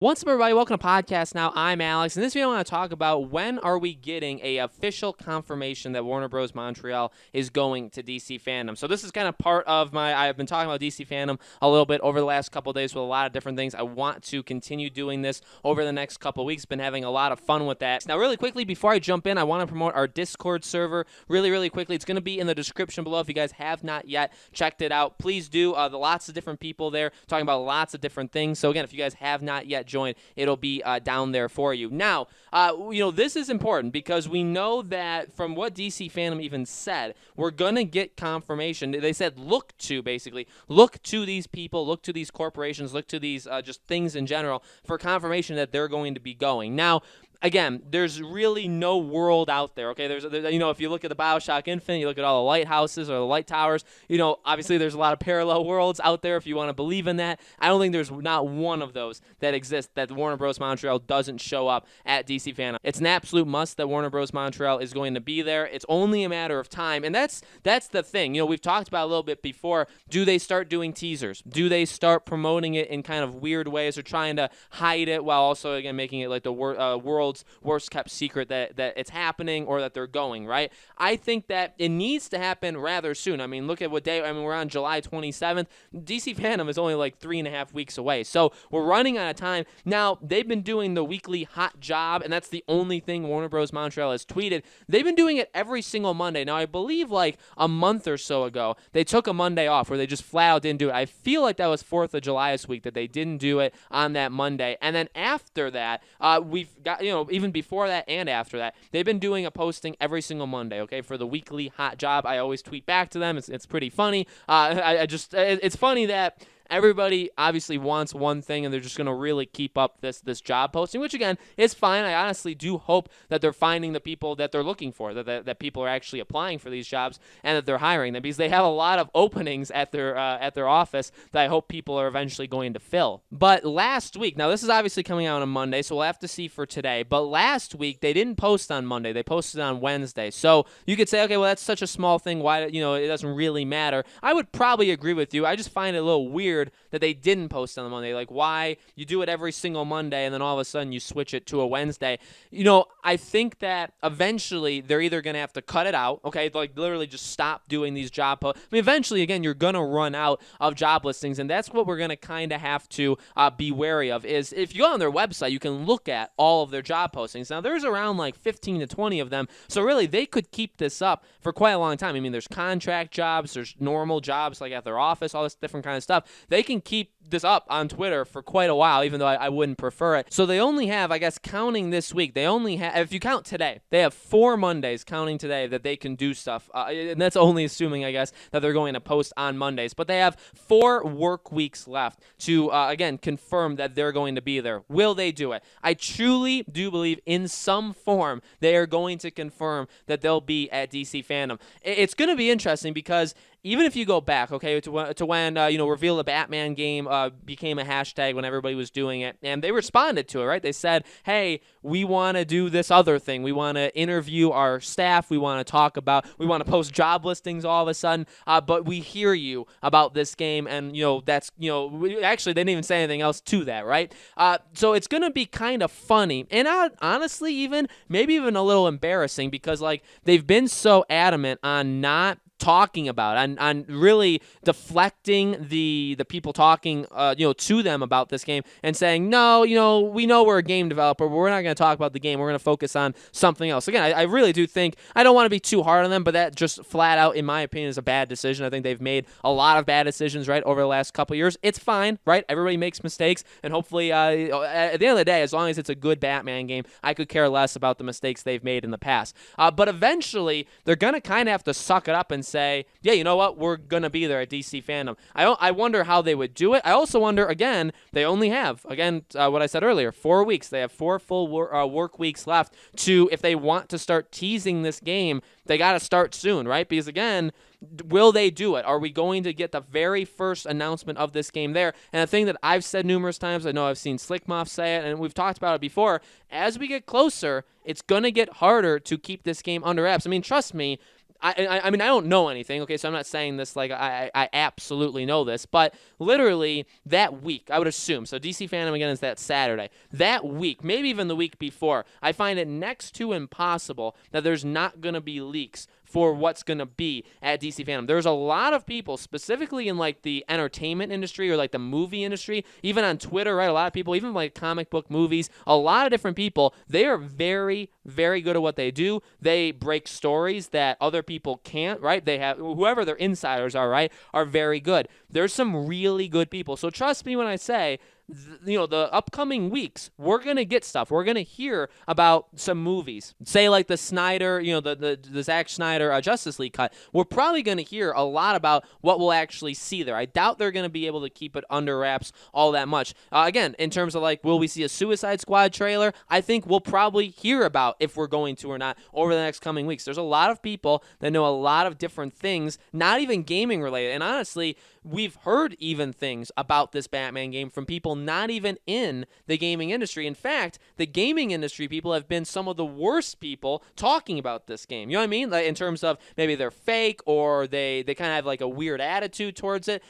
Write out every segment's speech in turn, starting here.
What's up, everybody? Welcome to Podcast Now. I'm Alex, and this video I want to talk about when are we getting a official confirmation that Warner Bros. Montreal is going to DC Fandom. So this is kind of part of I've been talking about DC Fandom a little bit over the last couple of days with a lot of different things. I want to continue doing this over the next couple of weeks. Been having a lot of fun with that. Now, really quickly, before I jump in, I want to promote our Discord server really quickly. It's going to be in the description below. If you guys have not yet checked it out, please do. Lots of different people there talking about lots of different things. So again, if you guys have not yet joined, it'll be down there for you. Now, this is important because we know that from what DC Fandom even said, we're going to get confirmation. They said look to these people, look to these corporations, look to these just things in general for confirmation that they're going to be going. Now, again, there's really no world out there, okay? There's if you look at the BioShock Infinite, you look at all the lighthouses or the light towers, obviously there's a lot of parallel worlds out there if you want to believe in that. I don't think there's not one of those that exists that Warner Bros. Montreal doesn't show up at DC Fandom. It's an absolute must that Warner Bros. Montreal is going to be there. It's only a matter of time, and that's the thing. We've talked about a little bit before. Do they start doing teasers? Do they start promoting it in kind of weird ways or trying to hide it while also, again, making it like the world's worst kept secret that it's happening or that they're going, right? I think that it needs to happen rather soon. I mean, look at what day, we're on July 27th. DC Fandom is only like 3.5 weeks away. So we're running out of time. Now, they've been doing the weekly hot job, and that's the only thing Warner Bros. Montreal has tweeted. They've been doing it every single Monday. Now, I believe like a month or so ago, they took a Monday off where they just flat out didn't do it. I feel like that was 4th of July this week that they didn't do it on that Monday. And then after that, we've got, even before that and after that, they've been doing a posting every single Monday, okay, for the weekly hot job. I always tweet back to them. It's pretty funny. It's funny that everybody obviously wants one thing, and they're just going to really keep up this job posting, which, again, is fine. I honestly do hope that they're finding the people that they're looking for, that people are actually applying for these jobs, and that they're hiring them, because they have a lot of openings at their office that I hope people are eventually going to fill. But last week, now this is obviously coming out on Monday, so we'll have to see for today, but last week they didn't post on Monday. They posted on Wednesday. So you could say, okay, well, that's such a small thing. Why, it doesn't really matter. I would probably agree with you. I just find it a little weird that they didn't post on the Monday. Like, why? You do it every single Monday, and then all of a sudden you switch it to a Wednesday. I think that eventually they're either going to have to cut it out, okay, like literally just stop doing these job posts. I mean, eventually, again, you're going to run out of job listings, and that's what we're going to kind of have to be wary of, is if you go on their website, you can look at all of their job postings. Now, there's around like 15 to 20 of them, so really they could keep this up for quite a long time. I mean, there's contract jobs, there's normal jobs like at their office, all this different kind of stuff. They can keep this up on Twitter for quite a while, even though I wouldn't prefer it. So they only have, I guess, counting this week, they only have, if you count today, they have 4 Mondays, counting today, that they can do stuff. And that's only assuming, I guess, that they're going to post on Mondays. But they have 4 work weeks left to, again, confirm that they're going to be there. Will they do it? I truly do believe in some form they are going to confirm that they'll be at DC Fandom. It's going to be interesting because even if you go back, okay, to when Reveal the Batman game became a hashtag when everybody was doing it, and they responded to it, right? They said, hey, we want to do this other thing. We want to interview our staff. We want to post job listings all of a sudden, but we hear you about this game, and, actually, they didn't even say anything else to that, right? So it's going to be kind of funny, and honestly, maybe even a little embarrassing, because, like, they've been so adamant on not talking about, on really deflecting the people talking to them about this game, and saying, no, we know we're a game developer, but we're not going to talk about the game. We're going to focus on something else. Again, I really do think, I don't want to be too hard on them, but that just flat out, in my opinion, is a bad decision. I think they've made a lot of bad decisions, right, over the last couple of years. It's fine, right? Everybody makes mistakes, and hopefully at the end of the day, as long as it's a good Batman game, I could care less about the mistakes they've made in the past. But eventually, they're going to kind of have to suck it up and say, yeah, you know what, we're going to be there at DC Fandom. I wonder how they would do it. I also wonder, again, they only have, what I said earlier, 4 weeks. They have 4 full work weeks left to, if they want to start teasing this game, they got to start soon, right? Because, again, will they do it? Are we going to get the very first announcement of this game there? And the thing that I've said numerous times, I know I've seen Slickmuff say it, and we've talked about it before, as we get closer, it's going to get harder to keep this game under wraps. I mean, trust me, I mean, I don't know anything, okay, so I'm not saying this like I absolutely know this, but literally that week, I would assume, so DC Fandom again is that Saturday, that week, maybe even the week before, I find it next to impossible that there's not going to be leaks for what's going to be at DC Fandom. There's a lot of people, specifically in like the entertainment industry or like the movie industry, even on Twitter, right? A lot of people, even like comic book movies, a lot of different people, they are very, very good at what they do. They break stories that other people can't, right? They have, whoever their insiders are, right, are very good. There's some really good people. So trust me when I say, the upcoming weeks, we're going to get stuff. We're going to hear about some movies. Say like the Snyder, the Zack Snyder Justice League cut. We're probably going to hear a lot about what we'll actually see there. I doubt they're going to be able to keep it under wraps all that much. Again, in terms of like, will we see a Suicide Squad trailer? I think we'll probably hear about if we're going to or not over the next coming weeks. There's a lot of people that know a lot of different things, not even gaming related. And honestly, we've heard even things about this Batman game from people not even in the gaming industry. In fact, the gaming industry people have been some of the worst people talking about this game. You know what I mean? Like in terms of maybe they're fake or they kind of have like a weird attitude towards it.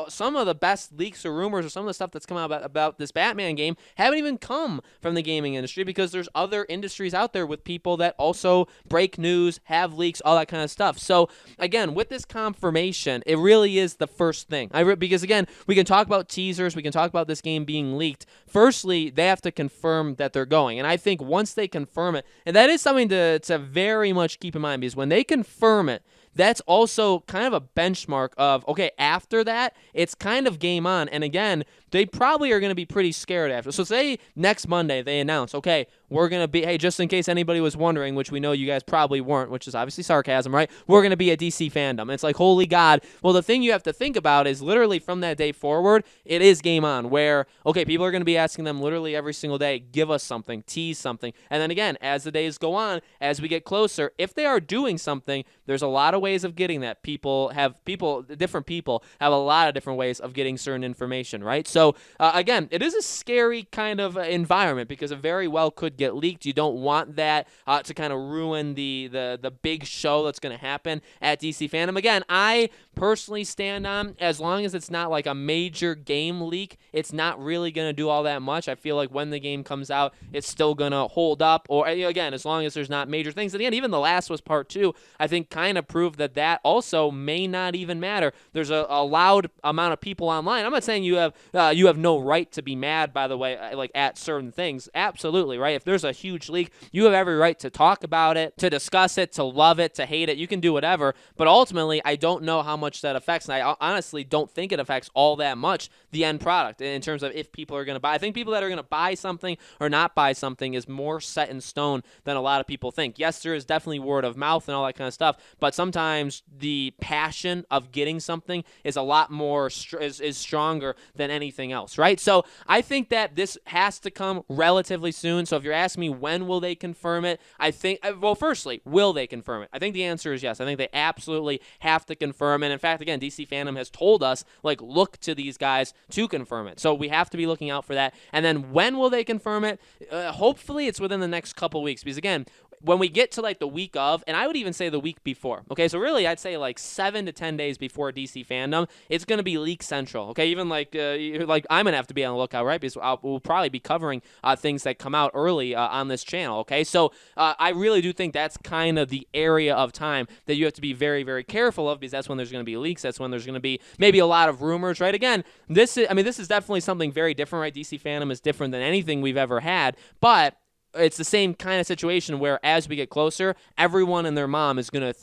Some of the best leaks or rumors or some of the stuff that's come out about this Batman game haven't even come from the gaming industry because there's other industries out there with people that also break news, have leaks, all that kind of stuff. So again, with this confirmation, it really is the first thing. Because again, we can talk about teasers, we can talk about this game being leaked. Firstly, they have to confirm that they're going. And I think once they confirm it, and that is something to very much keep in mind, because when they confirm it, that's also kind of a benchmark of, okay, after that, it's kind of game on. And again, they probably are going to be pretty scared after. So say next Monday they announce, okay, we're going to be, hey, just in case anybody was wondering, which we know you guys probably weren't, which is obviously sarcasm, right? We're going to be at DC Fandom. And it's like, holy God. Well, the thing you have to think about is literally from that day forward, it is game on where, okay, people are going to be asking them literally every single day, give us something, tease something. And then again, as the days go on, as we get closer, if they are doing something, there's a lot of ways of getting that. Different people have a lot of different ways of getting certain information, right? So again, it is a scary kind of environment because it very well could get leaked. You don't want that to kind of ruin the big show that's going to happen at DC Fandom. Again, I personally stand on, as long as it's not like a major game leak, it's not really going to do all that much. I feel like when the game comes out, it's still going to hold up. Or again, as long as there's not major things. And again, even The Last of Us Part 2, I think kind of proved that also may not even matter. There's a loud amount of people online. I'm not saying you have no right to be mad, by the way, like at certain things. Absolutely, right? If there's a huge leak, you have every right to talk about it, to discuss it, to love it, to hate it. You can do whatever. But ultimately, I don't know how much that affects, and I honestly don't think it affects all that much the end product in terms of if people are going to buy. I think people that are going to buy something or not buy something is more set in stone than a lot of people think. Yes, there is definitely word of mouth and all that kind of stuff, but sometimes the passion of getting something is a lot more is stronger than anything else, right? So I think that this has to come relatively soon. So if you're asking me when will they confirm it, I think, well, firstly, will they confirm it? I think the answer is yes. I think they absolutely have to confirm. And in fact, again, DC Fandom has told us, like, look to these guys to confirm it. So we have to be looking out for that. And then when will they confirm it? Hopefully it's within the next couple weeks, because again, when we get to like the week of, and I would even say the week before, okay, so really I'd say like 7 to 10 days before DC Fandom, it's going to be Leak Central, okay, even like I'm going to have to be on the lookout, right, because we'll probably be covering things that come out early on this channel, okay, so I really do think that's kind of the area of time that you have to be very, very careful of, because that's when there's going to be leaks, that's when there's going to be maybe a lot of rumors, right, again, this is definitely something very different, right, DC Fandom is different than anything we've ever had, but it's the same kind of situation where as we get closer, everyone and their mom is gonna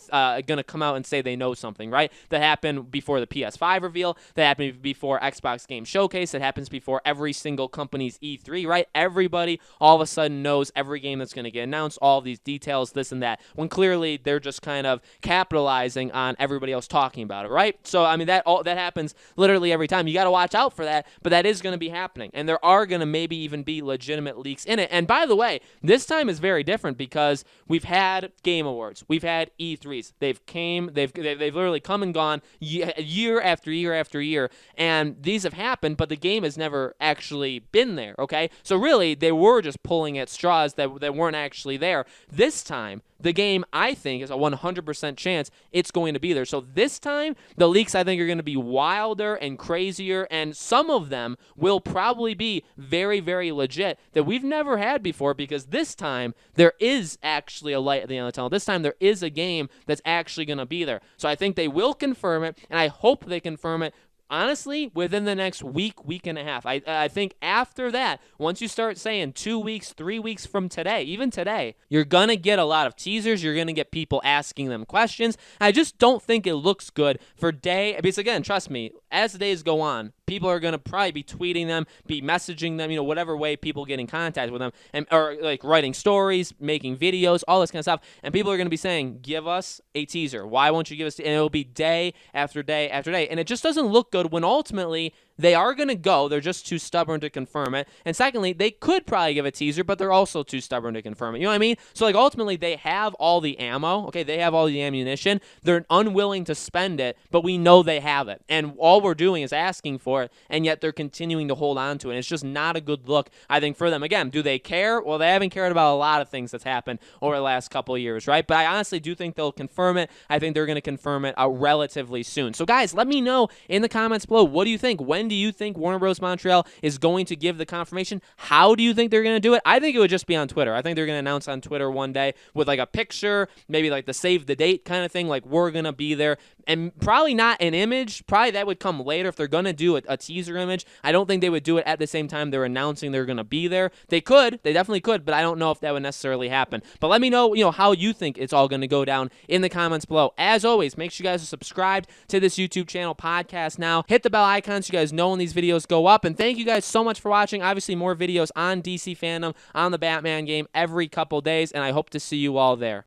come out and say they know something, right? That happened before the PS5 reveal, that happened before Xbox Game Showcase, that happens before every single company's E3, right? Everybody all of a sudden knows every game that's gonna get announced, all these details, this and that, when clearly they're just kind of capitalizing on everybody else talking about it, right? So I mean that happens literally every time. You got to watch out for that, but that is gonna be happening, and there are gonna maybe even be legitimate leaks in it. And by the way, say, this time is very different because we've had Game Awards, we've had E3s. They've literally come and gone year after year after year, and these have happened, but the game has never actually been there, okay? So really, they were just pulling at straws that weren't actually there. This time, the game, I think, is a 100% chance it's going to be there. So this time, the leaks, I think, are going to be wilder and crazier, and some of them will probably be very, very legit that we've never had before, because this time, there is actually a light at the end of the tunnel. This time, there is a game that's actually going to be there. So I think they will confirm it, and I hope they confirm it honestly, within the next week and a half. I think after that, once you start saying 2 weeks, 3 weeks from today, even today, you're going to get a lot of teasers. You're going to get people asking them questions. I just don't think it looks good for because again, trust me, as the days go on, people are going to probably be tweeting them, be messaging them, whatever way people get in contact with them, or like writing stories, making videos, all this kind of stuff. And people are going to be saying, give us a teaser. Why won't you give us? And it'll be day after day after day. And it just doesn't look good when ultimately they are going to go. They're just too stubborn to confirm it. And secondly, they could probably give a teaser, but they're also too stubborn to confirm it. You know what I mean? So like ultimately they have all the ammo. Okay, they have all the ammunition. They're unwilling to spend it, but we know they have it. And all we're doing is asking for it, and yet they're continuing to hold on to it. And it's just not a good look, I think, for them. Again, do they care? Well, they haven't cared about a lot of things that's happened over the last couple of years, right? But I honestly do think they'll confirm it. I think they're going to confirm it relatively soon. So guys, let me know in the comments below, what do you think? When do you think Warner Bros. Montreal is going to give the confirmation? How do you think they're going to do it? I think it would just be on Twitter. I think they're going to announce on Twitter one day with like a picture, maybe like the save the date kind of thing, like we're going to be there. And probably not an image. Probably that would come later if they're going to do a teaser image. I don't think they would do it at the same time they're announcing they're going to be there. They could. They definitely could, but I don't know if that would necessarily happen. But let me know, how you think it's all going to go down in the comments below. As always, make sure you guys are subscribed to this YouTube channel, Podcast Now. Hit the bell icon so you guys know when these videos go up. And thank you guys so much for watching. Obviously, more videos on DC Fandom, on the Batman game every couple days, and I hope to see you all there.